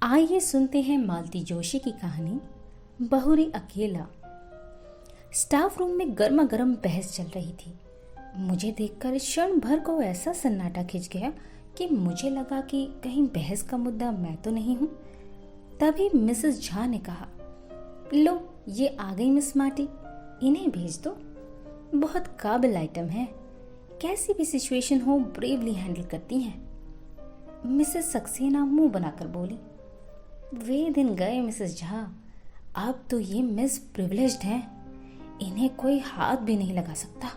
आइए सुनते हैं मालती जोशी की कहानी बहुरी अकेला। स्टाफ रूम में गर्मा गर्म बहस चल रही थी। मुझे देखकर क्षण भर को ऐसा सन्नाटा खिंच गया कि मुझे लगा कि कहीं बहस का मुद्दा मैं तो नहीं हूं। तभी मिसेस झा ने कहा, लो ये आ गई मिस मार्टी, इन्हें भेज दो। बहुत काबिल आइटम है, कैसी भी सिचुएशन हो ब्रेवली हैंडल करती हैं। मिसेस सक्सेना मुंह बनाकर बोली, वे दिन गए मिसेस झा, अब तो ये मिस प्रिविलेज्ड हैं, इन्हें कोई हाथ भी नहीं लगा सकता।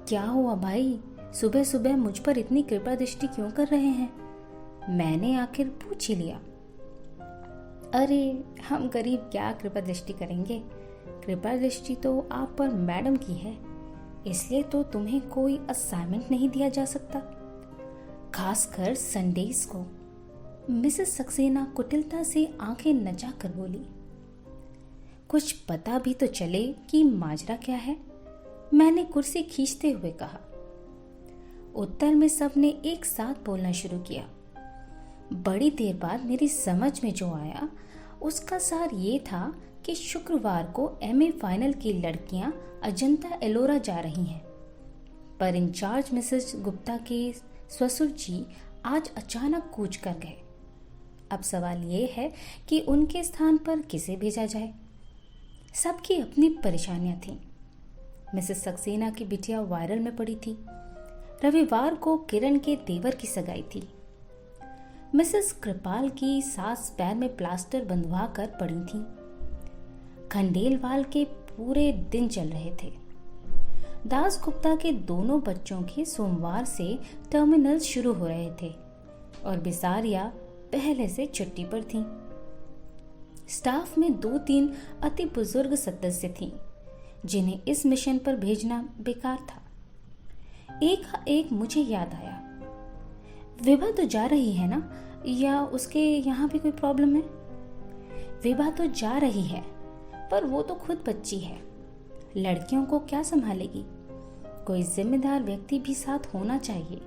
क्या हुआ भाई, सुबह सुबह मुझ पर इतनी कृपा दृष्टि क्यों कर रहे हैं? मैंने आखिर पूछ ही लिया। अरे हम गरीब क्या कृपा दृष्टि करेंगे, कृपा दृष्टि तो आप पर मैडम की है, इसलिए तो तुम्हें कोई असाइनमेंट नहीं दिया जा सकता, खासकर संडेज को। मिसेस सक्सेना कुटिलता से आंखें नचा कर बोली। कुछ पता भी तो चले कि माजरा क्या है, मैंने कुर्सी खींचते हुए कहा। उत्तर में सबने एक साथ बोलना शुरू किया। बड़ी देर बाद मेरी समझ में जो आया उसका सार ये था कि शुक्रवार को एमए फाइनल की लड़कियां अजंता एलोरा जा रही हैं, पर इंचार्ज मिसेस गुप्ता के ससुर जी आज अचानक कूच कर गए। अब सवाल ये है कि उनके स्थान पर किसे भेजा जाए। सबकी अपनी परेशानियां थीं। मिसेस सक्सेना की बिटिया वायरल में पड़ी थी। रविवार को किरण के देवर की सगाई थी। मिसेस कृपाल की सास पैर में प्लास्टर बंधवा कर पड़ी थी। खंडेलवाल के पूरे दिन चल रहे थे। दास गुप्ता के दोनों बच्चों के सोमवार से टर्मिनल शुरू हो रहे थे और बिसारिया पहले से छुट्टी पर थी। स्टाफ में 2-3 अति बुजुर्ग सदस्य थीं, जिन्हें इस मिशन पर भेजना बेकार था। एक मुझे याद आया, विभा तो जा रही है ना, या उसके यहाँ भी कोई प्रॉब्लम है? विभा तो जा रही है, पर वो तो खुद बच्ची है, लड़कियों को क्या संभालेगी? कोई जिम्मेदार व्यक्ति भी साथ होना चाहिए,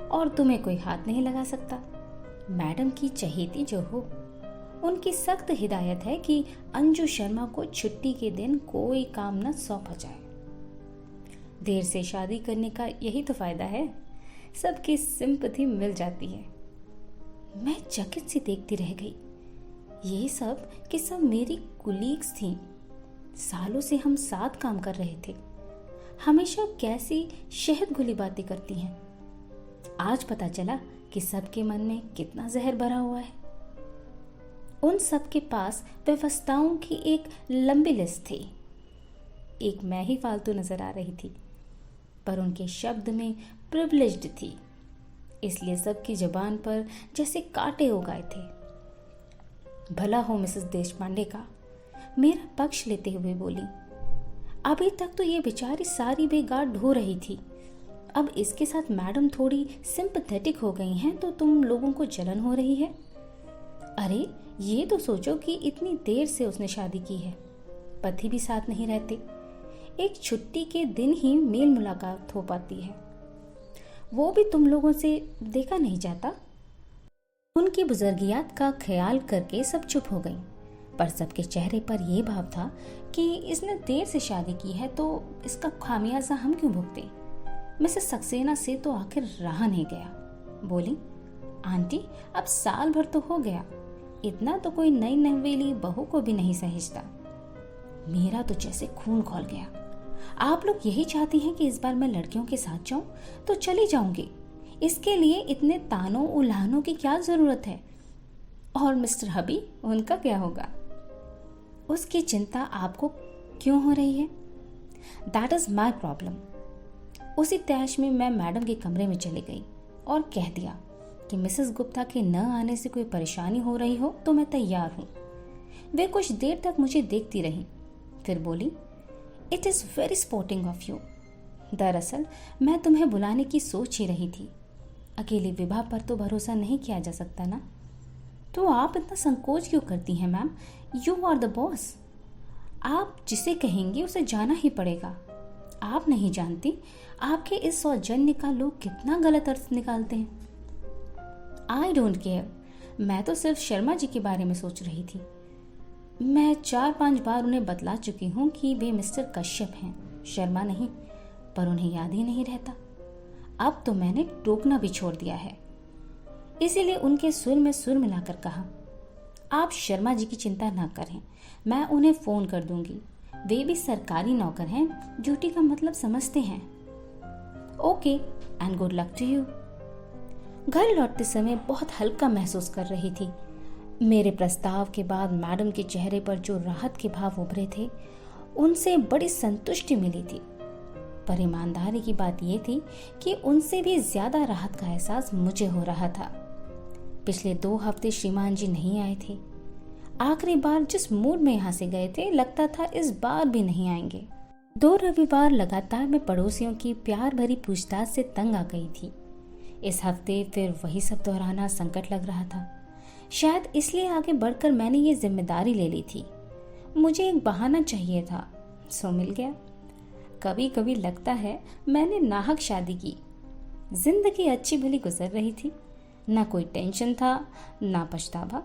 और तुम्हें कोई हाथ नहीं लगा सकता। मैडम की चहेती जो हो, उनकी सख्त हिदायत है कि अंजू शर्मा को छुट्टी के दिन कोई काम न सौंपा जाए। देर से शादी करने का यही तो फायदा है, सबकी सिंपैथी मिल जाती है। मैं चकित सी देखती रह गई। ये सब कि सब मेरी कुलीग्स थीं, सालों से हम साथ काम कर रहे थे, हमेशा कैसी शहद घुली बातें करती हैं। आज पता चला कि सबके मन में कितना जहर भरा हुआ है। उन सबके पास व्यवस्थाओं की एक लंबी लिस्ट थी। एक मैं ही फालतू नजर आ रही थी, पर उनके शब्द में प्रिविलेज्ड थी, इसलिए सबकी जुबान पर जैसे कांटे हो गए थे। भला हो मिसेस देशपांडे का, मेरा पक्ष लेते हुए बोली, अभी तक तो ये बेचारी सारी बेगार ढो रही थी, अब इसके साथ मैडम थोड़ी सिंपैथेटिक हो गई हैं तो तुम लोगों को जलन हो रही है। अरे ये तो सोचो कि इतनी देर से उसने शादी की है, पति भी साथ नहीं रहते, एक छुट्टी के दिन ही मेल मुलाकात हो पाती है, वो भी तुम लोगों से देखा नहीं जाता। उनकी बुजुर्गियात का ख्याल करके सब चुप हो गई, पर सबके चेहरे पर यह भाव था कि इसने देर से शादी की है तो इसका खामियाजा हम क्यों भुगते। मिसेस सक्सेना से तो आखिर रहा नहीं गया। बोली, आंटी अब साल भर तो हो गया, इतना तो कोई नई नवेली बहू को भी नहीं सहेजता। मेरा तो जैसे खून खौल गया। आप लोग यही चाहती हैं कि इस बार मैं लड़कियों के साथ जाऊं तो चली जाऊंगी, इसके लिए इतने तानों उल्हानों की क्या जरूरत है? और मिस्टर हबी, उनका क्या होगा? उसकी चिंता आपको क्यों हो रही है? That is my problem. उसी तैश में मैं मैडम के कमरे में चली गई और कह दिया कि मिसेस गुप्ता के न आने से कोई परेशानी हो रही हो तो मैं तैयार हूँ। वे कुछ देर तक मुझे देखती रही, फिर बोली, it is very sporting of you. दरअसल मैं तुम्हें बुलाने की सोच ही रही थी। अकेली विभा पर तो भरोसा नहीं किया जा सकता ना, तो आप इतना संकोच क्यों करती हैं ma'am? You are the boss, आप जिसे कहेंगे उसे जाना ही पड़ेगा। आप नहीं जानती आपके इस सौजन्य का लोग कितना गलत अर्थ निकालते हैं। आई डोंट केयर, मैं तो सिर्फ शर्मा जी के बारे में सोच रही थी। मैं 4-5 बार उन्हें बतला चुकी हूँ कि वे मिस्टर कश्यप हैं, शर्मा नहीं, पर उन्हें याद ही नहीं रहता। अब तो मैंने टोकना भी छोड़ दिया है। इसीलिए उनके सुर में सुर मिलाकर कहा, आप शर्मा जी की चिंता ना करें, मैं उन्हें फोन कर दूंगी। वे भी सरकारी नौकर हैं, ड्यूटी का मतलब समझते हैं। Okay and good luck to you. घर लौटते समय बहुत हल्का महसूस कर रही थी। मेरे प्रस्ताव के बाद मैडम के चेहरे पर जो राहत के भाव उभरे थे, उनसे बड़ी संतुष्टि मिली थी। पर ईमानदारी की बात यह थी कि उनसे भी ज्यादा राहत का एहसास मुझे हो रहा था। पिछले 2 हफ्ते श्रीमान जी नहीं आए थे। आखिरी बार जिस मूड में यहाँ से गए थे, लगता था इस बार भी नहीं आएंगे। 2 रविवार लगातार मैं पड़ोसियों की प्यार भरी पूछताछ से तंग आ गई थी। इस हफ्ते फिर वही सब दोहराना संकट लग रहा था। शायद इसलिए आगे बढ़कर मैंने ये जिम्मेदारी ले ली थी। मुझे एक बहाना चाहिए था, सो मिल गया। कभी कभी लगता है मैंने नाहक शादी की। जिंदगी अच्छी भली गुजर रही थी, ना कोई टेंशन था, ना पछतावा।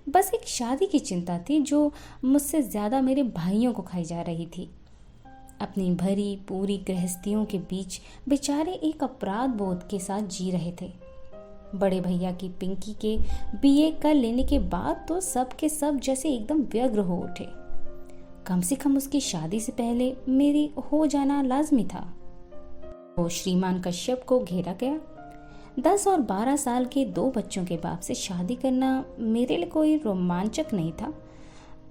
बस एक शादी की चिंता थी जो मुझसे ज्यादा मेरे भाइयों को खाई जा रही थी। अपनी भरी पूरी गृहस्थियों के बीच बेचारे एक अपराध बोध के साथ जी रहे थे। बड़े भैया की पिंकी के बीए कर लेने के बाद तो सब के सब जैसे एकदम व्यग्र हो उठे। कम से कम उसकी शादी से पहले मेरी हो जाना लाजमी था। वो श्रीमान कश्यप को घेरा गया। 10 और 12 साल के 2 बच्चों के बाप से शादी करना मेरे लिए कोई रोमांचक नहीं था,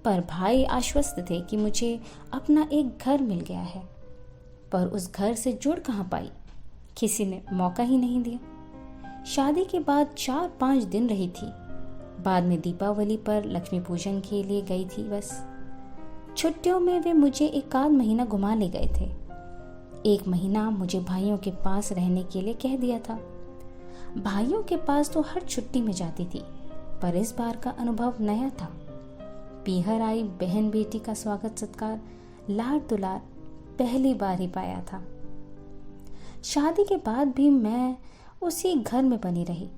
पर भाई आश्वस्त थे कि मुझे अपना एक घर मिल गया है। पर उस घर से जुड़ कहाँ पाई, किसी ने मौका ही नहीं दिया। शादी के बाद 4-5 दिन रही थी। बाद में दीपावली पर लक्ष्मी पूजन के लिए गई थी बस। छुट्टियों में वे मुझे 1 आध महीना घुमा ले गए थे। 1 महीना मुझे भाइयों के पास रहने के लिए कह दिया था। भाइयों के पास तो हर छुट्टी में जाती थी, पर इस बार का अनुभव नया था। पीहर आई बहन बेटी का स्वागत सत्कार, लाड दुलार पहली बार ही पाया था। शादी के बाद भी मैं उसी घर में बनी रही,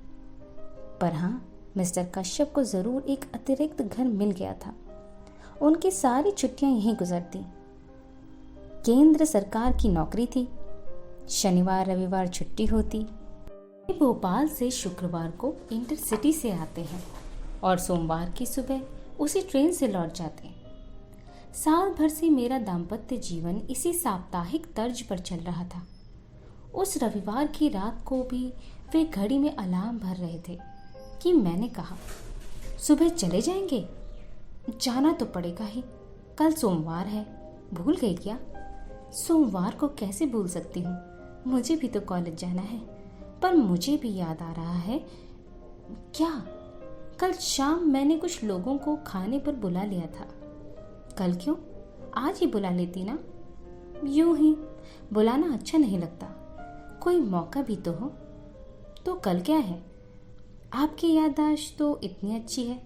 पर हाँ, मिस्टर कश्यप को जरूर एक अतिरिक्त घर मिल गया था। उनकी सारी छुट्टियां यहीं गुजरती। केंद्र सरकार की नौकरी थी। शनिवार रविवार छुट्टी होती। भोपाल से शुक्रवार को इंटरसिटी से आते हैं और सोमवार की सुबह उसी ट्रेन से लौट जाते हैं। साल भर से मेरा दाम्पत्य जीवन इसी साप्ताहिक तर्ज पर चल रहा था। उस रविवार की रात को भी वे घड़ी में अलार्म भर रहे थे कि मैंने कहा, सुबह चले जाएंगे? जाना तो पड़ेगा ही, कल सोमवार है, भूल गई क्या? सोमवार को कैसे भूल सकती हूँ, मुझे भी तो कॉलेज जाना है। पर मुझे भी याद आ रहा है, क्या कल शाम मैंने कुछ लोगों को खाने पर बुला लिया था। कल क्यों, आज ही बुला लेती ना। यूं ही बुलाना अच्छा नहीं लगता, कोई मौका भी तो हो। तो कल क्या है? आपकी याददाश्त तो इतनी अच्छी है,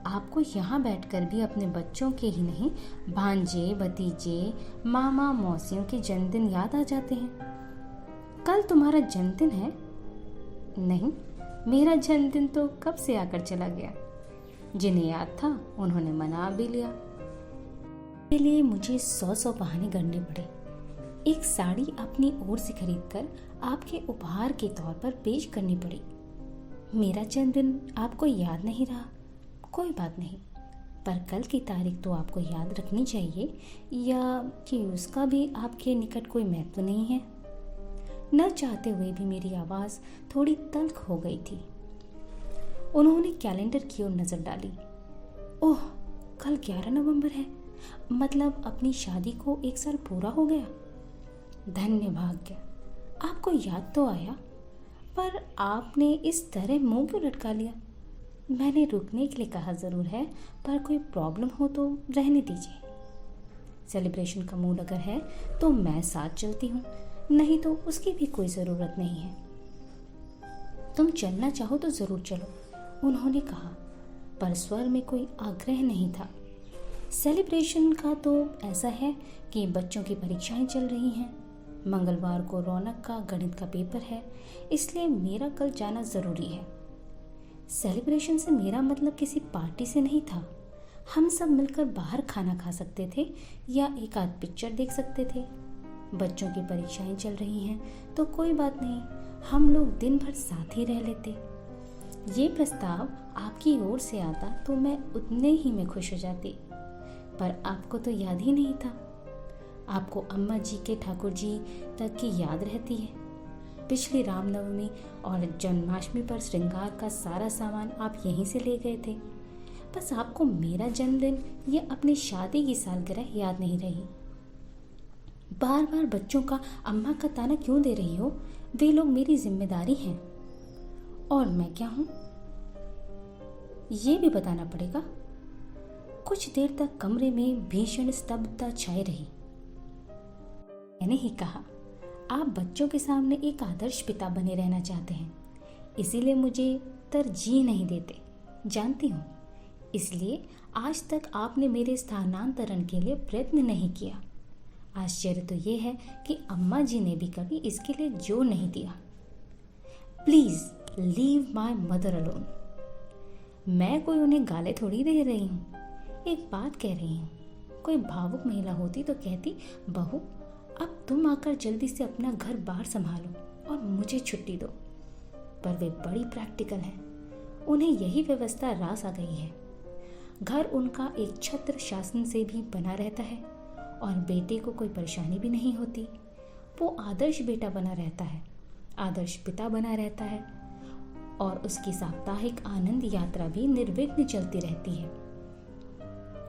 आपको यहाँ बैठकर भी अपने बच्चों के ही नहीं, भांजे भतीजे मामा मौसियों के जन्मदिन याद आ जाते हैं। कल तुम्हारा जन्मदिन है? नहीं, मेरा जन्मदिन तो कब से आकर चला गया। जिन्हें याद था उन्होंने मना भी लिया। इसके लिए मुझे 100 बहाने गढ़ने पड़े। एक साड़ी अपनी ओर से खरीदकर आपके उपहार के तौर पर पेश करनी पड़ी। मेरा जन्मदिन आपको याद नहीं रहा, कोई बात नहीं, पर कल की तारीख तो आपको याद रखनी चाहिए, या कि उसका भी आपके निकट कोई महत्व नहीं है। न चाहते हुए भी मेरी आवाज़ थोड़ी तल्ख हो गई थी। उन्होंने कैलेंडर की ओर नज़र डाली। ओह, कल 11 नवंबर है, मतलब अपनी शादी को 1 साल पूरा हो गया। धन्य भाग्य, आपको याद तो आया, पर आपने इस तरह मुंह क्यों लटका लिया? मैंने रुकने के लिए कहा ज़रूर है, पर कोई प्रॉब्लम हो तो रहने दीजिए। सेलिब्रेशन का मूड अगर है तो मैं साथ चलती हूँ, नहीं तो उसकी भी कोई ज़रूरत नहीं है। तुम चलना चाहो तो ज़रूर चलो, उन्होंने कहा, पर स्वर में कोई आग्रह नहीं था। सेलिब्रेशन का तो ऐसा है कि बच्चों की परीक्षाएं चल रही हैं। मंगलवार को रौनक का गणित का पेपर है, इसलिए मेरा कल जाना ज़रूरी है। सेलिब्रेशन से मेरा मतलब किसी पार्टी से नहीं था। हम सब मिलकर बाहर खाना खा सकते थे या एक आध पिक्चर देख सकते थे। बच्चों की परीक्षाएं चल रही हैं तो कोई बात नहीं, हम लोग दिन भर साथ ही रह लेते। ये प्रस्ताव आपकी ओर से आता तो मैं उतने ही में खुश हो जाती, पर आपको तो याद ही नहीं था। आपको अम्मा जी के ठाकुर जी तक की याद रहती है। पिछली रामनवमी और जन्माष्टमी पर श्रृंगार का सारा सामान आप यहीं से ले गए थे। बस आपको मेरा जन्मदिन या अपनी शादी की सालगिरह याद नहीं रही। बार बार बच्चों का अम्मा का ताना क्यों दे रही हो? वे लोग मेरी जिम्मेदारी हैं। और मैं क्या हूं, ये भी बताना पड़ेगा। कुछ देर तक कमरे में भीषण स्तब्धता छाई रही। मैंने ही कहा, आप बच्चों के सामने एक आदर्श पिता बने रहना चाहते हैं, इसीलिए मुझे तरजीह नहीं देते, जानती हूँ। इसलिए आज तक आपने मेरे स्थानांतरण के लिए प्रयत्न नहीं किया। आश्चर्य तो ये है कि अम्मा जी ने भी कभी इसके लिए जोर नहीं दिया। Please leave my mother alone. मैं कोई उन्हें गाले थोड़ी दे रही हूँ, एक बात कह रही हूँ। कोई भावुक महिला होती तो कहती, बहू अब तुम आकर जल्दी से अपना घर बार संभालो और मुझे छुट्टी दो। पर वे बड़ी प्रैक्टिकल हैं, उन्हें यही व्यवस्था रास आ गई है। घर उनका एक छत्र शासन से भी बना रहता है और बेटे को कोई परेशानी भी नहीं होती। वो आदर्श बेटा बना रहता है, आदर्श पिता बना रहता है और उसकी साप्ताहिक आनंद यात्रा भी निर्विघ्न चलती रहती है।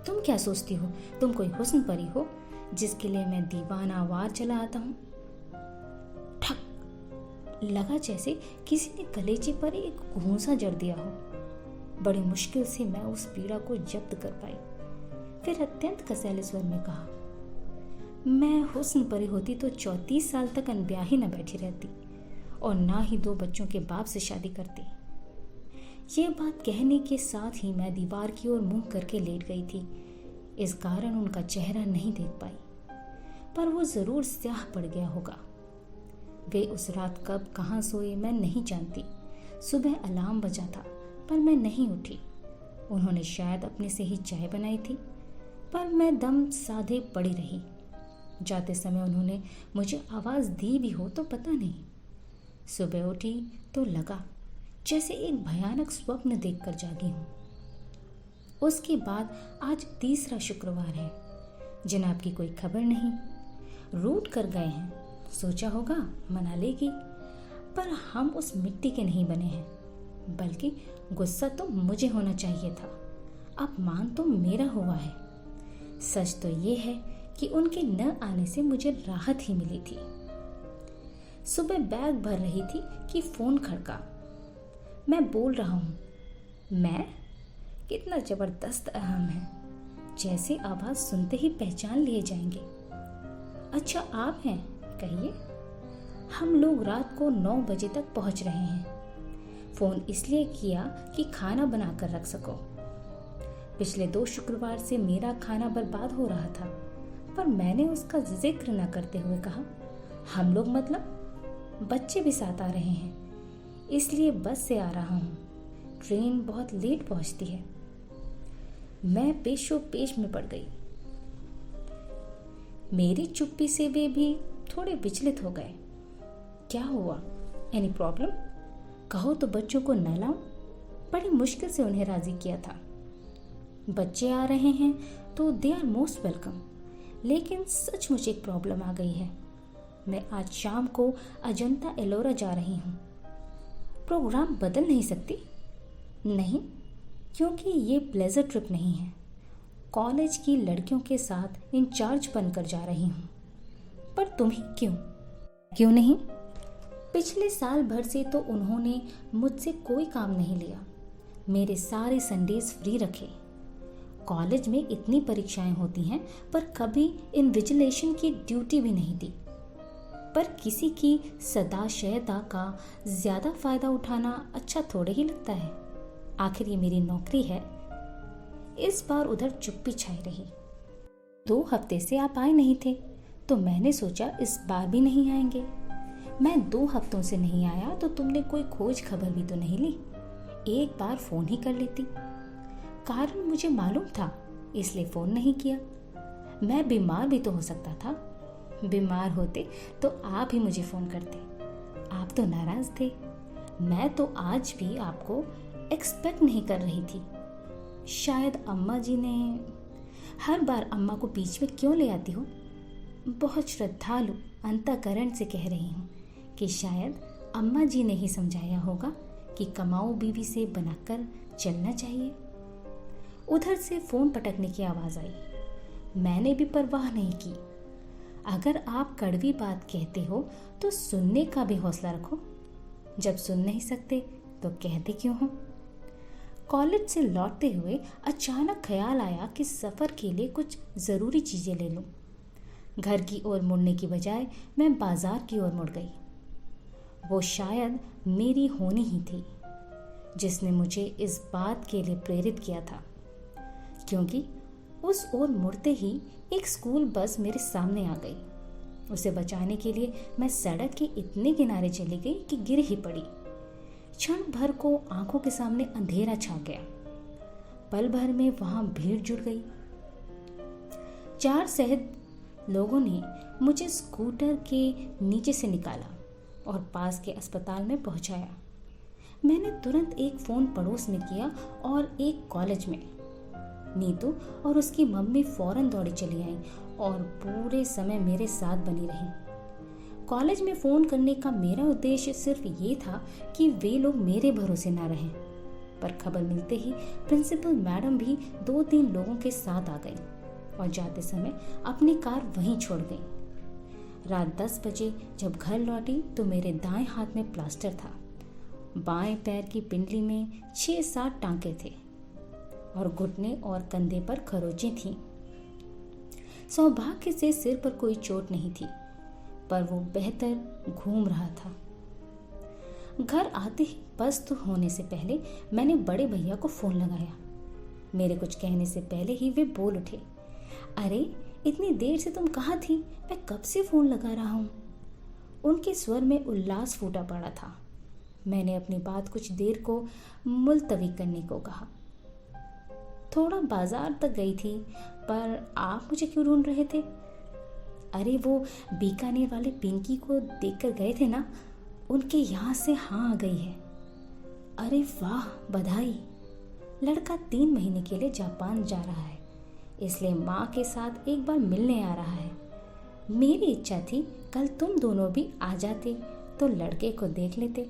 तुम क्या सोचती हो, तुम कोई हुस्न परी हो जिसके लिए मैं दीवाना वार चला आता हूँ? ठक लगा जैसे किसी ने कलेजे पर एक घूंसा जड़ दिया हो। बड़ी मुश्किल से मैं उस पीड़ा को जब्त कर पाई। फिर अत्यंत कसैले स्वर में कहा, मैं हुस्न परी होती तो 34 साल तक अनब्याही न बैठी रहती और ना ही 2 बच्चों के बाप से शादी करती। ये बात कहने के साथ ही मैं दीवार की ओर मुंह करके लेट गई थी। इस कारण उनका चेहरा नहीं देख पाई, पर वो जरूर स्याह पड़ गया होगा। वे उस रात कब कहाँ सोए मैं नहीं जानती। सुबह अलार्म बजा था पर मैं नहीं उठी। उन्होंने शायद अपने से ही चाय बनाई थी, पर मैं दम साधे पड़ी रही। जाते समय उन्होंने मुझे आवाज़ दी भी हो तो पता नहीं। सुबह उठी तो लगा जैसे एक भयानक स्वप्न देखकर जागी हूँ। उसके बाद आज तीसरा शुक्रवार है। जनाब की कोई खबर नहीं, रूट कर गए हैं। सोचा होगा मना लेगी, पर हम उस मिट्टी के नहीं बने हैं। बल्कि गुस्सा तो मुझे होना चाहिए था, अपमान तो मेरा हुआ है। सच तो ये है कि उनके न आने से मुझे राहत ही मिली थी। सुबह बैग भर रही थी कि फोन खड़का। मैं बोल रहा हूँ। मैं? कितना जबरदस्त अहम है, जैसे आवाज सुनते ही पहचान लिए जाएंगे। अच्छा आप हैं, कहिए। हम लोग रात को 9 बजे तक पहुंच रहे हैं। फोन इसलिए किया कि खाना बनाकर रख सको। पिछले 2 शुक्रवार से मेरा खाना बर्बाद हो रहा था, पर मैंने उसका जिक्र न करते हुए कहा, हम लोग मतलब बच्चे भी साथ आ रहे हैं, इसलिए बस से आ रहा हूँ। ट्रेन बहुत लेट पहुंचती है। मैं पेशो पेश में पड़ गई। मेरी चुप्पी से वे भी थोड़े विचलित हो गए। क्या हुआ? Any problem? कहो तो बच्चों को न लाऊं? बड़ी मुश्किल से उन्हें राजी किया था। बच्चे आ रहे हैं तो दे आर मोस्ट वेलकम, लेकिन सचमुच एक प्रॉब्लम आ गई है। मैं आज शाम को अजंता एलोरा जा रही हूँ। प्रोग्राम बदल नहीं सकती? नहीं, क्योंकि ये प्लेजर ट्रिप नहीं है। कॉलेज की लड़कियों के साथ इंचार्ज बनकर जा रही हूँ। पर तुम्हें क्यों नहीं? पिछले साल भर से तो उन्होंने मुझसे कोई काम नहीं लिया। मेरे सारे संडेज फ्री रखे। कॉलेज में इतनी परीक्षाएं होती हैं, पर कभी इन्विजिलेशन की ड्यूटी भी नहीं दी। पर किसी की सदाशयता का ज्यादा फायदा उठाना अच्छा थोड़े ही लगता है। आखिर ये मेरी नौकरी है। इस बार उधर चुप्पी छाई रही। 2 हफ्ते से आप आए नहीं थे, तो मैंने सोचा इस बार भी नहीं आएंगे। मैं 2 हफ्तों से नहीं आया तो तुमने कोई खोज खबर भी तो नहीं ली। एक बार फोन ही कर लेती। कारण मुझे मालूम था, इसलिए फोन नहीं किया। मैं बीमार भी तो हो सकता था। बीमार होते तो आप ही मुझे फोन करते। आप तो नाराज थे। मैं तो आज भी आपको एक्सपेक्ट नहीं कर रही थी। शायद अम्मा जी ने, हर बार अम्मा को बीच में क्यों ले आती हो? बहुत श्रद्धालु अंतःकरण से कह रही हूँ कि शायद अम्मा जी ने ही समझाया होगा कि कमाऊ बीवी से बनाकर चलना चाहिए। उधर से फोन पटकने की आवाज आई। मैंने भी परवाह नहीं की। अगर आप कड़वी बात कहते हो तो सुनने का भी हौसला रखो। जब सुन नहीं सकते तो कहते क्यों हो? कॉलेज से लौटते हुए अचानक ख्याल आया कि सफर के लिए कुछ जरूरी चीजें ले लूं। घर की ओर मुड़ने की बजाय मैं बाजार की ओर मुड़ गई। वो शायद मेरी होनी ही थी जिसने मुझे इस बात के लिए प्रेरित किया था, क्योंकि उस ओर मुड़ते ही एक स्कूल बस मेरे सामने आ गई। उसे बचाने के लिए मैं सड़क के इतने किनारे चली गई कि गिर ही पड़ी। क्षण भर को आंखों के सामने अंधेरा छा गया। पल भर में वहां भीड़ जुड़ गई। 4 सहज लोगों ने मुझे स्कूटर के नीचे से निकाला और पास के अस्पताल में पहुंचाया। मैंने तुरंत एक फोन पड़ोस में किया और एक कॉलेज में। नीतू और उसकी मम्मी फौरन दौड़ी चली आई और पूरे समय मेरे साथ बनी रही। कॉलेज में फोन करने का मेरा उद्देश्य सिर्फ ये था कि वे लोग मेरे भरोसे ना रहें, पर खबर मिलते ही प्रिंसिपल मैडम भी 2-3 लोगों के साथ आ गई और जाते समय अपनी कार वहीं छोड़ गई। रात 10 बजे जब घर लौटी तो मेरे दाएं हाथ में प्लास्टर था। बाएं पैर की पिंडली में 6-7 टांके थे और घुटने और कंधे पर खरोंचें थीं। सौभाग्य से सिर पर कोई चोट नहीं थी, पर वो बेहतर घूम रहा था। घर आते ही पस्त होने से पहले मैंने बड़े भैया को फोन लगाया। मेरे कुछ कहने से पहले ही वे बोल उठे, अरे इतनी देर से तुम कहाँ थी? मैं कब से फोन लगा रहा हूँ। उनके स्वर में उल्लास फूटा पड़ा था। मैंने अपनी बात कुछ देर को मुलतवी करने को कहा। थोड़ा बाजार तक गई थी, पर आप मुझे क्यों ढूंढ रहे थे? अरे वो बीकानेर वाले पिंकी को देखकर गए थे ना, उनके यहाँ से हाँ आ गई है। अरे वाह, बधाई। लड़का 3 महीने के लिए जापान जा रहा है, इसलिए माँ के साथ एक बार मिलने आ रहा है। मेरी इच्छा थी कल तुम दोनों भी आ जाते तो लड़के को देख लेते।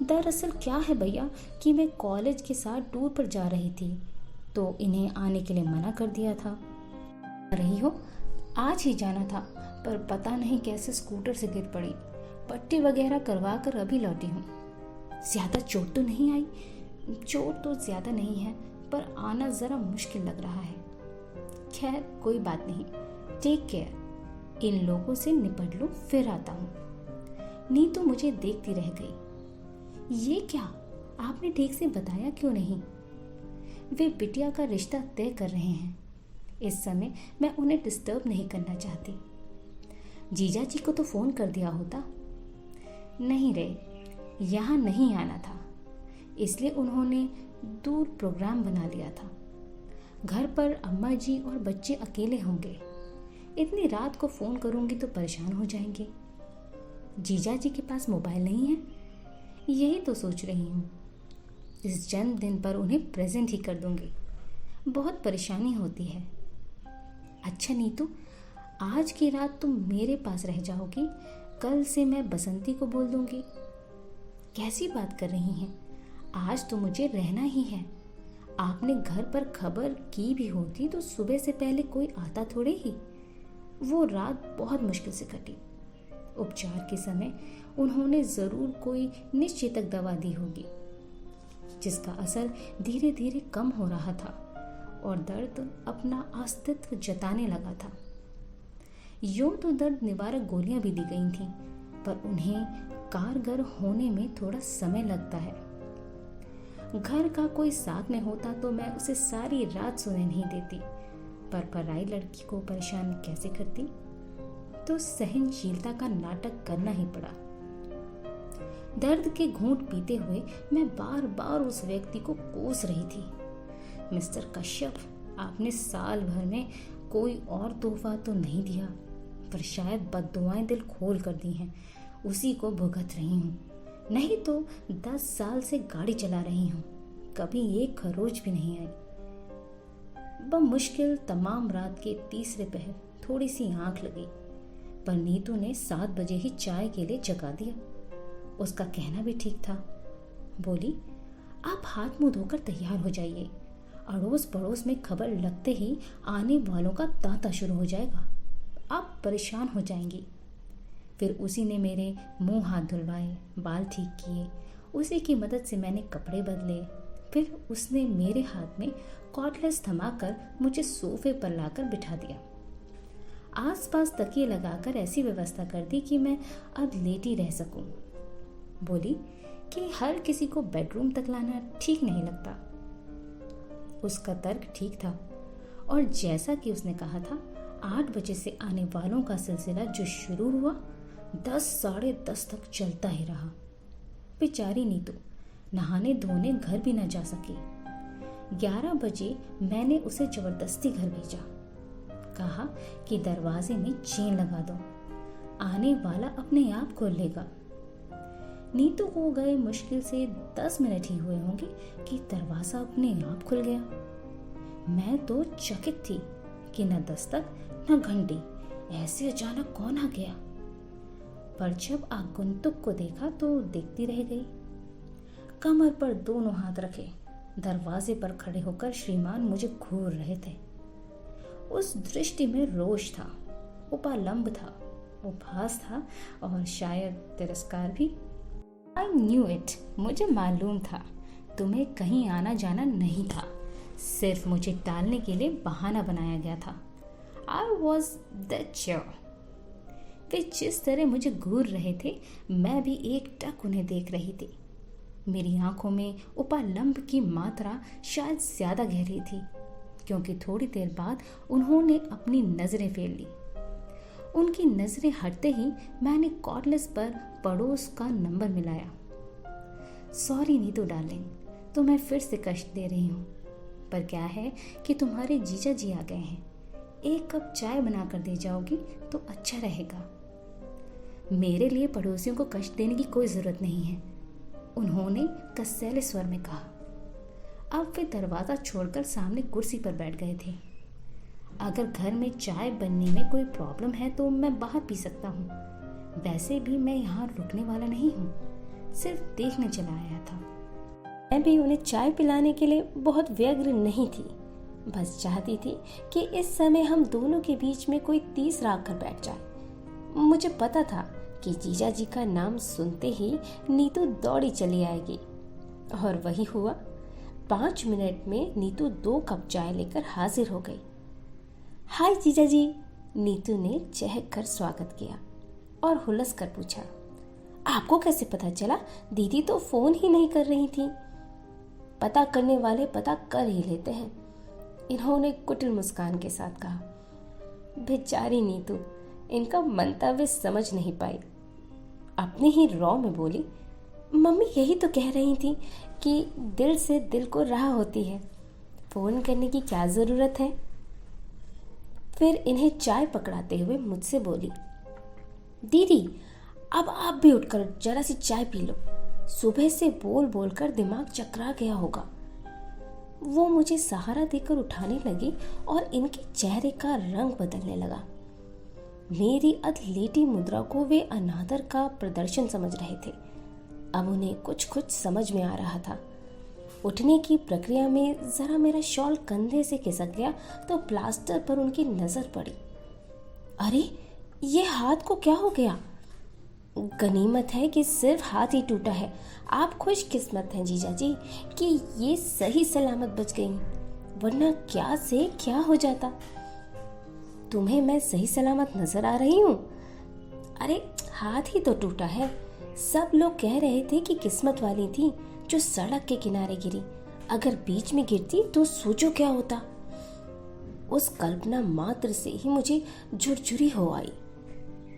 दरअसल क्या है भैया कि मैं कॉलेज के साथ टूर पर जा रही थी, तो इन्हें आने के लिए मना कर दिया था। रही हो, आज ही जाना था, पर पता नहीं कैसे स्कूटर से गिर पड़ी। पट्टी वगैरह करवा कर अभी लौटी हूँ। ज्यादा चोट तो नहीं आई? चोट तो ज्यादा नहीं है, पर आना जरा मुश्किल लग रहा है। खैर कोई बात नहीं, टेक केयर। इन लोगों से निपट लूं फिर आता हूँ। नीतू मुझे देखती रह गई। ये क्या, आपने ठीक से बताया क्यों नहीं? वे बिटिया का रिश्ता तय कर रहे हैं। इस समय मैं उन्हें डिस्टर्ब नहीं करना चाहती। जीजा जी को तो फोन कर दिया होता। नहीं रे, यहाँ नहीं आना था, इसलिए उन्होंने दूर प्रोग्राम बना लिया था। घर पर अम्मा जी और बच्चे अकेले होंगे। इतनी रात को फोन करूंगी तो परेशान हो जाएंगे। जीजा जी के पास मोबाइल नहीं है, यही तो सोच रही हूँ। इस जन्मदिन पर उन्हें प्रेजेंट ही कर दूंगी। बहुत परेशानी होती है। अच्छा नीतू, आज की रात तुम मेरे पास रह जाओगी, कल से मैं बसंती को बोल दूंगी। कैसी बात कर रही हैं? आज तो मुझे रहना ही है। आपने घर पर खबर की भी होती तो सुबह से पहले कोई आता थोड़े ही। वो रात बहुत मुश्किल से कटी। उपचार के समय उन्होंने जरूर कोई निश्चेतक दवा दी होगी, जिसका असर धीरे धीरे कम हो रहा था और दर्द अपना अस्तित्व जताने लगा था। यूं तो दर्द निवारक गोलियां भी दी गई थीं, पर उन्हें कारगर होने में थोड़ा समय लगता है। घर का कोई साथ में होता तो मैं उसे सारी रात सोने नहीं देती, पर पराई लड़की को परेशान कैसे करती? तो सहनशीलता का नाटक करना ही पड़ा। दर्द के घूंट पीते हुए मैं बार बार उस व्यक्ति को कोस रही थी। मिस्टर कश्यप, आपने साल भर में कोई और तोहफा तो नहीं दिया, पर शायद बद्दुआएं दिल खोल कर दी हैं, उसी को भुगत रही हूँ। नहीं तो 10 साल से गाड़ी चला रही हूँ, कभी एक खरोच भी नहीं आई। बमुश्किल तमाम रात के तीसरे पहर थोड़ी सी आंख लगी, पर नीतू ने 7 बजे ही चाय के लिए जगा दिया। उसका कहना भी ठीक था। बोली, आप हाथ मुंह धोकर तैयार हो जाइए, अड़ोस पड़ोस में खबर लगते ही आने वालों का तांता शुरू हो जाएगा, आप परेशान हो जाएंगी। फिर उसी ने मेरे मुंह हाथ धुलवाए, बाल ठीक किए, उसी की मदद से मैंने कपड़े बदले। फिर उसने मेरे हाथ में कॉर्डलेस थमाकर मुझे सोफे पर लाकर बिठा दिया। आसपास तकिए लगाकर ऐसी व्यवस्था कर दी कि मैं अब लेटी रह सकूं। बोली कि हर किसी को बेडरूम तक लाना ठीक नहीं लगता। उसका तर्क ठीक था, और जैसा कि उसने कहा था, 8 बजे से आने वालों का सिलसिला जो शुरू हुआ 10 साढ़े 10 तक चलता ही रहा। बेचारी नीतू नहाने धोने घर भी न जा सकी। 11 बजे मैंने उसे जबरदस्ती घर भेजा। कहा कि दरवाजे में चेन लगा दो, आने वाला अपने आप खोल लेगा। नीतू को गए मुश्किल से 10 मिनट ही हुए होंगे कि दरवाजा अपने आप खुल गया। मैं तो चकित थी कि न दस्तक न घंटी, ऐसे अचानक कौन आ गया। पर जब आगंतुक को देखा तो देखती रह गई। कमर पर दोनों हाथ रखे दरवाजे पर खड़े होकर श्रीमान मुझे घूर रहे थे। उस दृष्टि में रोष था, उपालंब था, उपहास था और शायद तिरस्कार भी। I knew it, मुझे मालूम था तुम्हें कहीं आना जाना नहीं था, सिर्फ मुझे टालने के लिए बहाना बनाया गया था। I was that sure। वे जिस तरह मुझे घूर रहे थे, मैं भी एकटक उन्हें देख रही थी। मेरी आंखों में उपालंब की मात्रा शायद ज्यादा गहरी थी, क्योंकि थोड़ी देर बाद उन्होंने अपनी नजरें फेर ली। उनकी नजरें हटते ही मैंने कॉर्डलेस पर पड़ोस का नंबर मिलाया। सॉरी नीतू डार्लिंग, तो मैं फिर से कष्ट दे रही हूँ, पर क्या है कि तुम्हारे जीजा जी आ गए हैं, एक कप चाय बना कर दे जाओगी तो अच्छा रहेगा। मेरे लिए पड़ोसियों को कष्ट देने की कोई जरूरत नहीं है, उन्होंने कसैले स्वर में कहा। अब वे दरवाजा छोड़कर सामने कुर्सी पर बैठ गए थे। अगर घर में चाय बनने में कोई प्रॉब्लम है तो मैं बाहर पी सकता हूँ, वैसे भी मैं यहाँ रुकने वाला नहीं हूँ, सिर्फ देखने चला आया था। मैं भी उन्हें चाय पिलाने के लिए बहुत व्यग्र नहीं थी, बस चाहती थी कि इस समय हम दोनों के बीच में कोई तीसरा आकर बैठ जाए। मुझे पता था कि जीजा जी का नाम सुनते ही नीतू दौड़ी चली आएगी, और वही हुआ। 5 मिनट में नीतू 2 कप चाय लेकर हाजिर हो गई। हाय जीजा जी, नीतू ने चहक कर स्वागत किया और हुलस कर पूछा, आपको कैसे पता चला? दीदी तो फोन ही नहीं कर रही थी। पता करने वाले पता कर ही लेते हैं, इन्होंने कुटिल मुस्कान के साथ कहा। बेचारी नीतू इनका मंतव्य समझ नहीं पाई, अपने ही रौ में बोली, मम्मी यही तो कह रही थी कि दिल से दिल को राह होती है, फोन करने की क्या जरूरत है। फिर इन्हें चाय पकड़ाते हुए मुझसे बोली, दीदी अब आप भी उठकर जरा सी चाय पी लो, सुबह से बोल बोल कर दिमाग चकरा गया होगा। वो मुझे सहारा देकर उठाने लगी और इनके चेहरे का रंग बदलने लगा। मेरी अधलेटी मुद्रा को वे अनादर का प्रदर्शन समझ रहे थे। अब उन्हें कुछ कुछ समझ में आ रहा था। उठने की प्रक्रिया में जरा मेरा शॉल कंधे से खिसक गया तो प्लास्टर पर उनकी नजर पड़ी। अरे ये हाथ को क्या हो गया? गनीमत है कि सिर्फ हाथ ही टूटा है। आप खुशकिस्मत हैं जीजा जी कि ये सही सलामत बच गई, वरना क्या से क्या हो जाता। तुम्हें मैं सही सलामत नजर आ रही हूँ? अरे हाथ ही तो टूटा है। सब लोग कह रहे थे कि किस्मत वाली थी जो सड़क के किनारे गिरी, अगर बीच में गिरती तो सोचो क्या होता। उस कल्पना मात्र से ही मुझे झुरझुरी हो आई।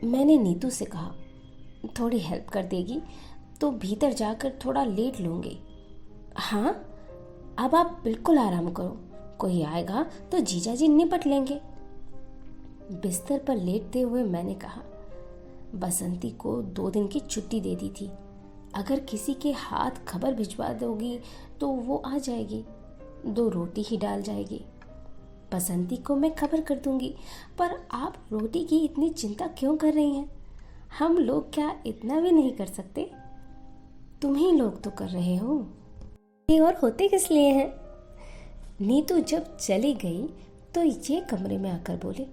मैंने नीतू से कहा, थोड़ी हेल्प कर देगी? तो भीतर जाकर थोड़ा लेट लूंगी। हाँ, अब आप बिल्कुल आराम करो, कोई आएगा तो जीजा जी निपट लेंगे। बिस्तर पर लेटते हुए मैंने कहा, बसंती को 2 दिन की छुट्टी दे दी थी। अगर किसी के हाथ खबर भिजवा दोगी तो वो आ जाएगी, 2 रोटी ही डाल जाएगी। बसंती को मैं खबर कर दूंगी, पर आप रोटी की इतनी चिंता क्यों कर रही हैं? हम लोग क्या इतना भी नहीं कर सकते? तुम ही लोग तो कर रहे हो, ये और होते किस लिए हैं? नीतू जब चली गई तो ये कमरे में आकर बोले,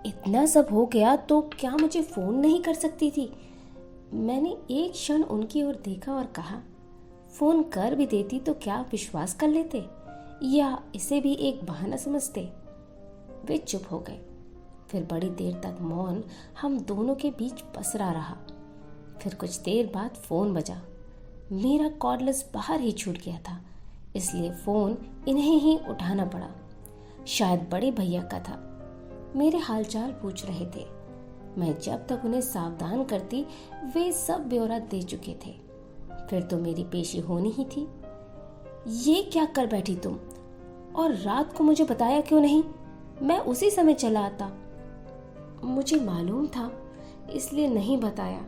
इतना सब हो गया तो क्या मुझे फोन नहीं कर सकती थी? मैंने एक क्षण उनकी ओर देखा और कहा, फोन कर भी देती तो क्या विश्वास कर लेते, या इसे भी एक बहाना समझते? वे चुप हो गए। फिर बड़ी देर तक मौन हम दोनों के बीच पसरा रहा। फिर कुछ देर बाद फोन बजा। मेरा कॉर्डलेस बाहर ही छूट गया था, इसलिए फोन इन्हें ही उठाना पड़ा। शायद बड़े भैया का था। मेरे हालचाल पूछ रहे थे। मैं जब तक उन्हें सावधान करती वे सब ब्यौरा दे चुके थे। फिर तो मेरी पेशी होनी ही थी। ये क्या कर बैठी तुम, और रात को मुझे बताया क्यों नहीं? मैं उसी समय चला आता। मुझे मालूम था, इसलिए नहीं बताया।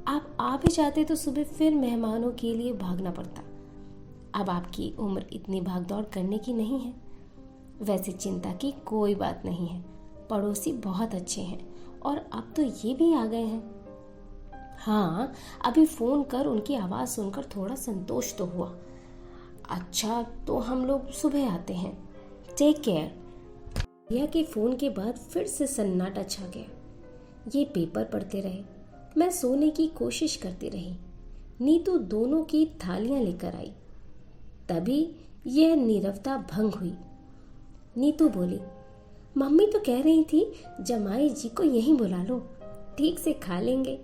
आप आ भी जाते तो सुबह फिर मेहमानों के लिए भागना पड़ता। अब आपकी उम्र इतनी भागदौड़ करने की नहीं है। वैसे चिंता की कोई बात नहीं है, पड़ोसी बहुत अच्छे हैं और अब तो ये भी आ गए हैं। हाँ, अभी फोन कर उनकी आवाज़ सुनकर थोड़ा संतोष तो हुआ। अच्छा, तो हम लोग सुबह आते हैं, टेक केयर। भैया के फोन के बाद फिर से सन्नाटा छा गया। ये पेपर पढ़ते रहे, मैं सोने की कोशिश करती रही। नीतू दोनों की थालियां लेकर आई। तभी यह नीरवता भंग हुई। नीतू बोली, मम्मी तो कह रही थी जमाई जी को यहीं बुला लो, ठीक से खा लेंगे,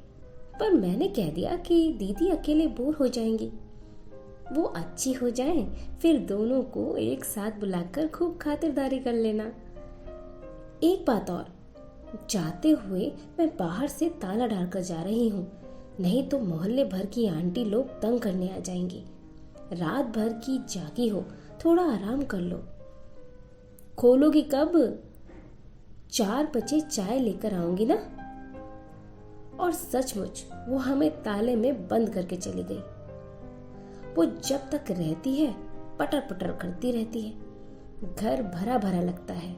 पर मैंने कह दिया कि दीदी अकेले बोर हो जाएंगी। वो अच्छी हो जाएं, फिर दोनों को एक साथ बुलाकर खूब खातिरदारी कर लेना। एक बात और, जाते हुए मैं बाहर से ताला डालकर जा रही हूँ, नहीं तो मोहल्ले भर की आंटी लोग तंग करने आ जाएंगी। रात भर की जागी हो, थोड़ा आराम कर लो। खोलोगी कब? 4 बजे चाय लेकर आऊंगी ना। और सचमुच वो हमें ताले में बंद करके चली गई। वो जब तक रहती है पटर पटर करती रहती है, घर भरा भरा लगता है।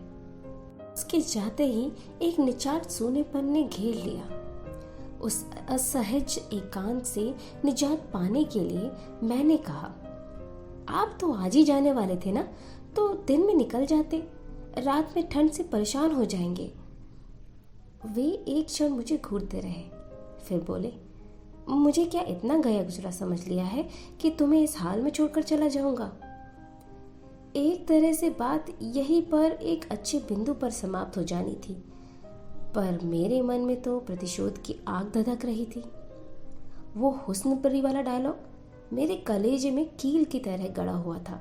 उसके जाते ही एक निचाट सूनेपन ने घेर लिया। उस असहज एकांत से निजात पाने के लिए मैंने कहा, आप तो आज ही जाने वाले थे ना, तो दिन में निकल जाते, रात में ठंड से परेशान हो जाएंगे। वे एक क्षण मुझे घूरते रहे, फिर बोले, मुझे क्या इतना गया गुजरा समझ लिया है कि तुम्हें इस हाल में छोड़कर चला जाऊंगा? एक तरह से बात यहीं पर एक अच्छे बिंदु पर समाप्त हो जानी थी, पर मेरे मन में तो प्रतिशोध की आग धधक रही थी। वो हुस्न परी वाला डायलॉग मेरे कलेजे में कील की तरह गड़ा हुआ था।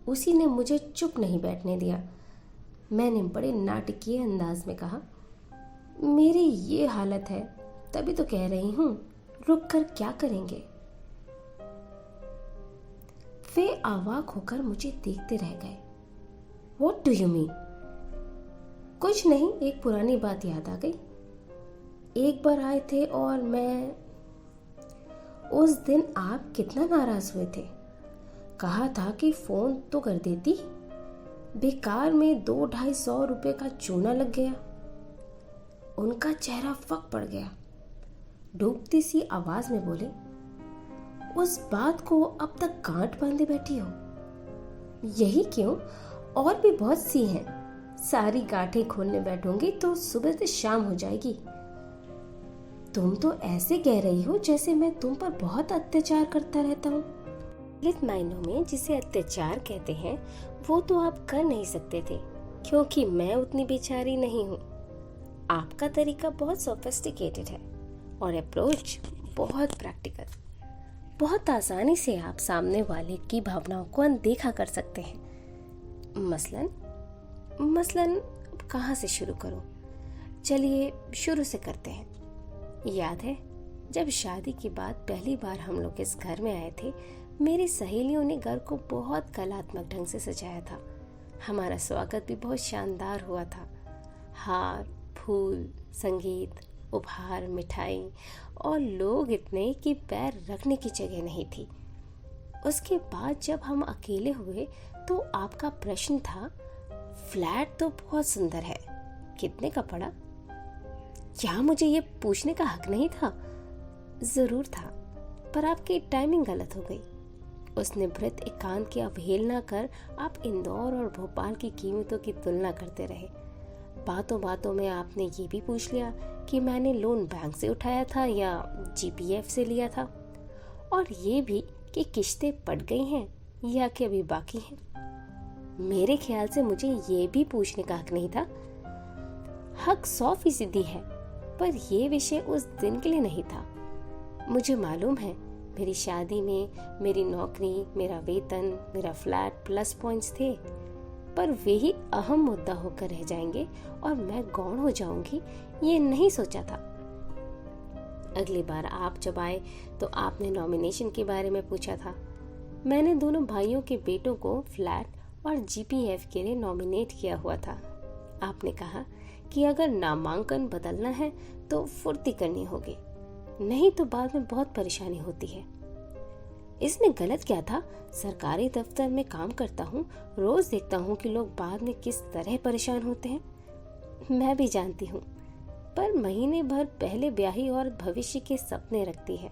उसी ने मुझे चुप नहीं बैठने दिया। मैंने बड़े नाटकीय अंदाज में कहा, मेरी ये हालत है, तभी तो कह रही हूं, रुक कर क्या करेंगे? वे अवाक होकर मुझे देखते रह गए। What do you mean? कुछ नहीं, एक पुरानी बात याद आ गई। एक बार आए थे और मैं, उस दिन आप कितना नाराज हुए थे। कहा था कि फोन तो कर देती, बेकार में 200-250 रुपए का चूना लग गया। उनका चेहरा फक पड़ गया। डूबती सी आवाज में बोले, उस बात को अब तक गांठ बांधे बैठी हो? यही क्यों, और भी बहुत सी हैं। सारी गांठें खोलने बैठूंगी तो सुबह से शाम हो जाएगी। तुम तो ऐसे कह रही हो जैसे मैं तुम पर बहुत अत्याचार करता रहता हूँ। गलत मायनों में जिसे अत्याचार कहते हैं वो तो आप कर नहीं सकते थे, क्योंकि मैं उतनी बेचारी नहीं हूँ। आपका तरीका बहुत सोफिस्टिकेटेड है और अप्रोच बहुत प्रैक्टिकल। बहुत आसानी से आप सामने वाले की भावनाओं को अनदेखा कर सकते हैं। मसलन कहाँ से शुरू करूं? चलिए शुरू से करते हैं। याद है जब शादी के बाद पहली बार हम लोग इस घर में आए थे, मेरी सहेलियों ने घर को बहुत कलात्मक ढंग से सजाया था। हमारा स्वागत भी बहुत शानदार हुआ था। हार, फूल, संगीत, उपहार, मिठाई और लोग इतने कि पैर रखने की जगह नहीं थी। उसके बाद जब हम अकेले हुए तो आपका प्रश्न था, फ्लैट तो बहुत सुंदर है, कितने का पड़ा? क्या मुझे ये पूछने का हक नहीं था? जरूर था, पर आपकी टाइमिंग गलत हो गई। उस निभृत एकांत की अवहेलना कर आप इंदौर और भोपाल की कीमतों की तुलना करते रहे। बातों बातों में आपने ये भी पूछ लिया कि मैंने लोन बैंक से उठाया था या जीपीएफ से लिया था, और ये भी कि किश्तें पड़ गई हैं या कि अभी बाकी हैं। मेरे ख्याल से मुझे ये भी पूछने का हक नहीं था। हक 100% है, पर ये विषय उस दिन के लिए नहीं था। मुझे मालूम है, मेरी शादी में मेरी नौकरी, मेरा वेतन, मेरा फ्लैट प्लस पॉइंट्स थे, पर वे ही अहम मुद्दा होकर रह जाएंगे और मैं गौण हो जाऊंगी, ये नहीं सोचा था। अगली बार आप जब आए तो आपने नॉमिनेशन के बारे में पूछा था। मैंने दोनों भाइयों के बेटों को फ्लैट और जीपीएफ के लिए नॉमिनेट किया हुआ था। आपने कहा कि अगर नामांकन बदलना है तो फुर्ती करनी होगी, नहीं तो बाद में बहुत परेशानी होती है। इसमें गलत क्या था? सरकारी दफ्तर में काम करता हूँ, रोज देखता हूँ कि लोग बाद में किस तरह परेशान होते हैं। मैं भी जानती हूँ, पर महीने भर पहले ब्याही और भविष्य के सपने रखती है,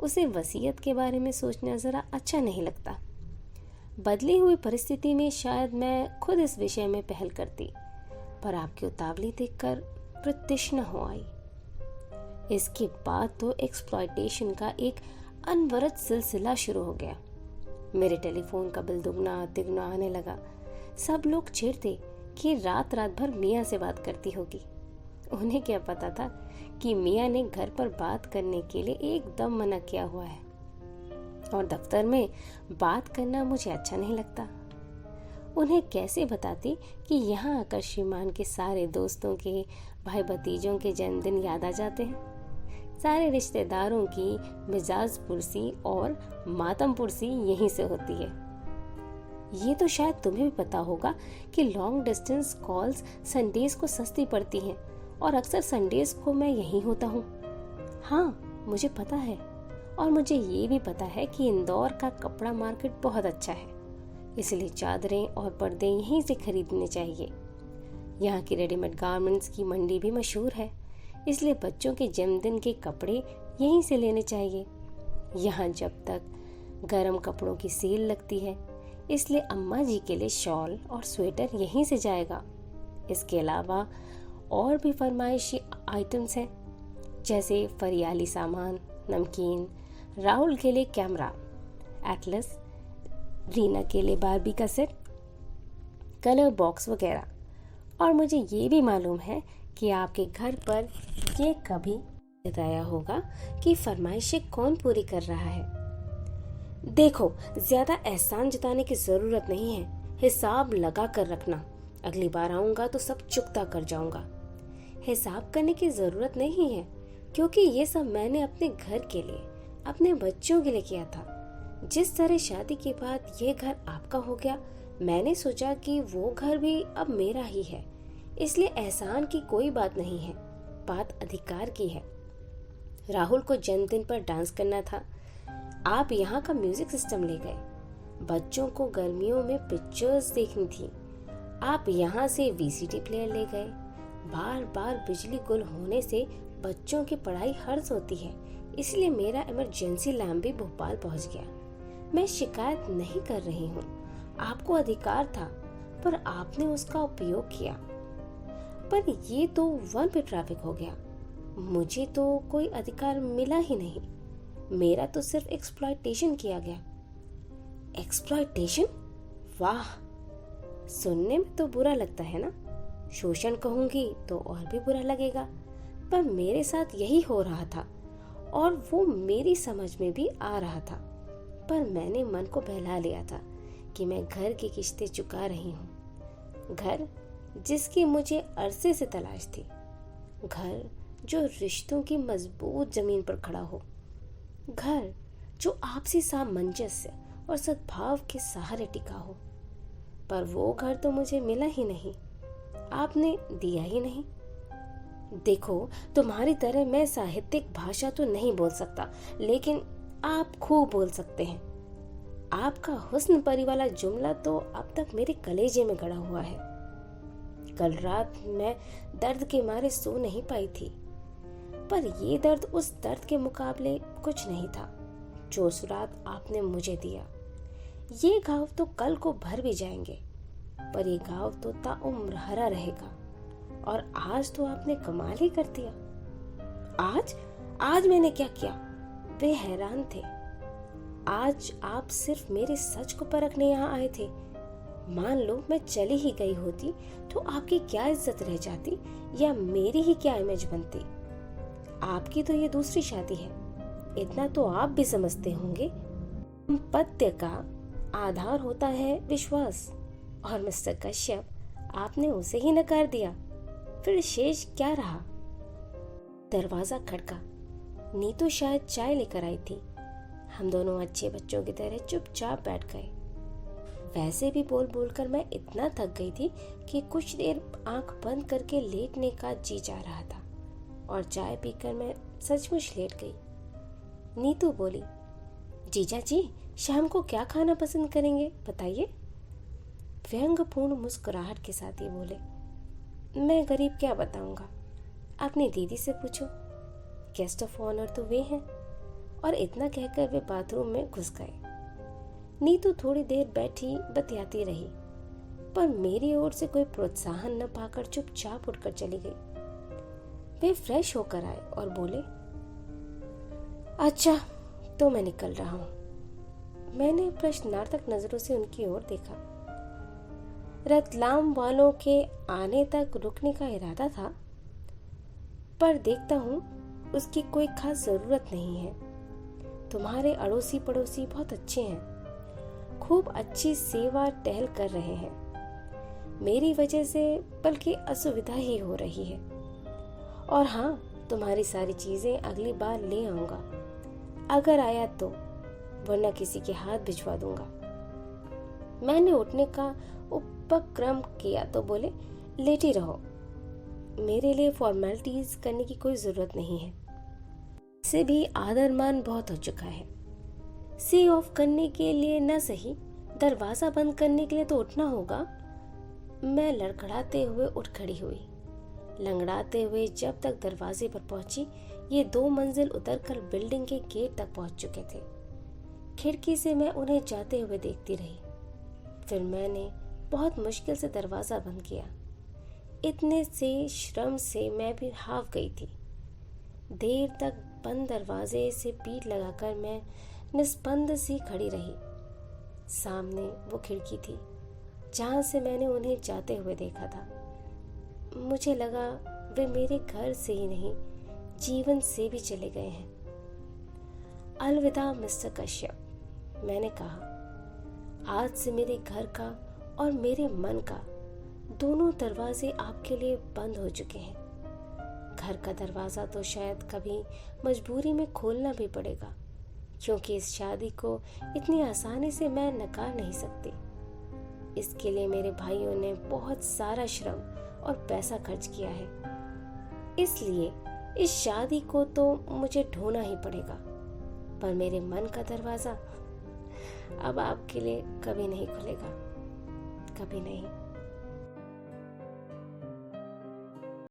उसे वसीयत के बारे में सोचना जरा अच्छा नहीं लगता। बदली हुई परिस्थिति में शायद मैं खुद इस विषय में पहल करती, पर आपकी उतावली देखकर प्रतृष्णा हो आई। इसके बाद तो एक्सप्लॉयटेशन का एक अनवरत सिलसिला शुरू हो गया। मेरे टेलीफोन का बिल दुगना तिगुना आने लगा। सब लोग चिढ़ते कि रात रात भर मियाँ से बात करती होगी। उन्हें क्या पता था कि मियाँ ने घर पर बात करने के लिए एकदम मना किया हुआ है, और दफ्तर में बात करना मुझे अच्छा नहीं लगता। उन्हें कैसे बताती कि यहाँ आकर श्रीमान के सारे दोस्तों के, भाई भतीजों के जन्मदिन याद आ जाते हैं। सारे रिश्तेदारों की मिजाज पुरसी और मातम पुरसी यहीं से होती है। ये तो शायद तुम्हें भी पता होगा कि लॉन्ग डिस्टेंस कॉल्स संडेज को सस्ती पड़ती हैं, और अक्सर संडेज को मैं यहीं होता हूँ। हाँ, मुझे पता है, और मुझे ये भी पता है कि इंदौर का कपड़ा मार्केट बहुत अच्छा है, इसलिए चादरें और पर्दे यहीं से खरीदने चाहिए। यहाँ की रेडीमेड गारमेंट्स की मंडी भी मशहूर है, इसलिए बच्चों के जन्मदिन के कपड़े यहीं से लेने चाहिए। यहाँ जब तक गर्म कपड़ों की सेल लगती है, इसलिए अम्मा जी के लिए शॉल और स्वेटर यहीं से जाएगा। इसके अलावा और भी फरमाइशी आइटम्स हैं, जैसे फरियाली सामान, नमकीन, राहुल के लिए कैमरा, एटलस, रीना के लिए बारबी का सेट, कलर बॉक्स वगैरह। और मुझे ये भी मालूम है कि आपके घर पर ये कभी बताया होगा कि फरमाइशें कौन पूरी कर रहा है। देखो, ज्यादा एहसान जताने की जरूरत नहीं है, हिसाब लगा कर रखना। अगली बार आऊंगा तो सब चुकता कर जाऊंगा। हिसाब करने की जरूरत नहीं है, क्योंकि ये सब मैंने अपने घर के लिए, अपने बच्चों के लिए किया था। जिस तरह शादी के बाद ये घर आपका हो गया, मैंने सोचा कि वो घर भी अब मेरा ही है, इसलिए एहसान की कोई बात नहीं है, बात अधिकार की है। राहुल को जन्मदिन पर डांस करना था, आप यहाँ का म्यूजिक सिस्टम ले गए। बच्चों को गर्मियों में पिक्चर्स देखनी थी, आप यहाँ से वीसीडी प्लेयर ले गए। बार बार बिजली गुल होने से बच्चों की पढ़ाई हर्ज होती है, इसलिए मेरा इमरजेंसी लैम्प भी भोपाल पहुँच गया। मैं शिकायत नहीं कर रही हूँ, आपको अधिकार था, पर आपने उसका उपयोग किया। पर ये तो वन पे ट्रैफिक हो गया, मुझे तो कोई अधिकार मिला ही नहीं। मेरा तो सिर्फ एक्सप्लॉयटेशन किया गया। एक्सप्लॉयटेशन? वाह, सुनने में तो बुरा लगता है ना। शोषण कहूंगी तो और भी बुरा लगेगा, पर मेरे साथ यही हो रहा था और वो मेरी समझ में भी आ रहा था। पर मैंने मन को बहला लिया था कि मैं घर की किश्तें चुका रही हूँ, घर जिसकी मुझे अरसे से तलाश थी, घर जो रिश्तों की मजबूत जमीन पर खड़ा हो, घर जो आपसी सामंजस्य और सद्भाव के सहारे टिका हो। पर वो घर तो मुझे मिला ही नहीं, आपने दिया ही नहीं। देखो, तुम्हारी तरह मैं साहित्यिक भाषा तो नहीं बोल सकता, लेकिन आप खूब बोल सकते हैं। आपका हुस्न परी वाला जुमला तो अब तक मेरे कलेजे में गड़ा हुआ है। कल रात मैं दर्द के मारे सो नहीं पाई थी, पर ये दर्द उस दर्द के मुकाबले कुछ नहीं था जो उस रात आपने मुझे दिया। ये घाव तो कल को भर भी जाएंगे, पर ये घाव तो ताउम्र हरा रहेगा। और आज तो आपने कमाल ही कर दिया। आज मैंने क्या किया? वे हैरान थे। आज आप सिर्फ मेरे सच को परखने यहाँ आए थे। मान लो मैं चली ही गई होती तो आपकी क्या इज्जत रह जाती, या मेरी ही क्या इमेज बनती। आपकी तो ये दूसरी शादी है, इतना तो आप भी समझते होंगे। दाम्पत्य का आधार होता है विश्वास, और मिस्टर कश्यप, आपने उसे ही नकार दिया। फिर शेष क्या रहा? दरवाजा खटका। नीतू शायद चाय लेकर आई थी। हम दोनों अच्छे बच्चों की तरह चुपचाप बैठ गए। वैसे भी बोल बोलकर मैं इतना थक गई थी कि कुछ देर आंख बंद करके लेटने का जी जा रहा था, और चाय पीकर मैं सचमुच लेट गई। नीतू बोली, जीजा जी शाम को क्या खाना पसंद करेंगे, बताइए। व्यंग्यपूर्ण मुस्कुराहट के साथ ही बोले, मैं गरीब क्या बताऊंगा, अपनी दीदी से पूछो, गेस्ट ऑफ ऑनर तो वे हैं। और इतना कहकर वे बाथरूम में घुस गए। नीतू थोड़ी देर बैठी बतियाती रही, पर मेरी ओर से कोई प्रोत्साहन न पाकर चुपचाप उठकर चली गई। वे फ्रेश होकर आए और बोले, अच्छा तो मैं निकल रहा हूं। मैंने प्रश्नार्थक नजरों से उनकी ओर देखा। रतलाम वालों के आने तक रुकने का इरादा था, पर देखता हूं उसकी कोई खास जरूरत नहीं है। तुम्हारे अड़ोसी पड़ोसी बहुत अच्छे हैं, खूब अच्छी सेवा टहल कर रहे हैं। मेरी वजह से बल्कि असुविधा ही हो रही है। और हाँ, तुम्हारी सारी चीजें अगली बार ले आऊंगा, अगर आया तो, वरना किसी के हाथ भिजवा दूंगा। मैंने उठने का उपक्रम किया तो बोले, लेटी रहो, मेरे लिए फॉर्मेलिटीज करने की कोई जरूरत नहीं है। से भी आदर मान बहुत हो चुका है। सी ऑफ करने के लिए न सही, दरवाजा बंद करने के लिए तो उठना होगा। मैं लड़खड़ाते हुए उठ खड़ी हुई। लंगड़ाते हुए जब तक दरवाजे पर पहुंची, ये 2 मंजिल उतरकर बिल्डिंग के गेट तक पहुंच चुके थे। खिड़की से मैं उन्हें जाते हुए देखती रही। फिर मैंने बहुत मुश्किल से दरवाजा बंद किया। इतने से श्रम से मैं भी हाफ गई थी। देर तक बंद दरवाजे से पीठ लगाकर मैं निस्पंद सी खड़ी रही। सामने वो खिड़की थी जहां से मैंने उन्हें जाते हुए देखा था। मुझे लगा वे मेरे घर से ही नहीं, जीवन से भी चले गए हैं। अलविदा मिस्टर कश्यप, मैंने कहा। आज से मेरे घर का और मेरे मन का दोनों दरवाजे आपके लिए बंद हो चुके हैं। घर का दरवाजा तो शायद कभी मजबूरी में खोलना भी पड़ेगा, क्योंकि इस शादी को इतनी आसानी से मैं नकार नहीं सकती। इसके लिए मेरे भाइयों ने बहुत सारा श्रम और पैसा खर्च किया है, इसलिए इस शादी को तो मुझे ढोना ही पड़ेगा। पर मेरे मन का दरवाजा अब आपके लिए कभी नहीं खुलेगा, कभी नहीं।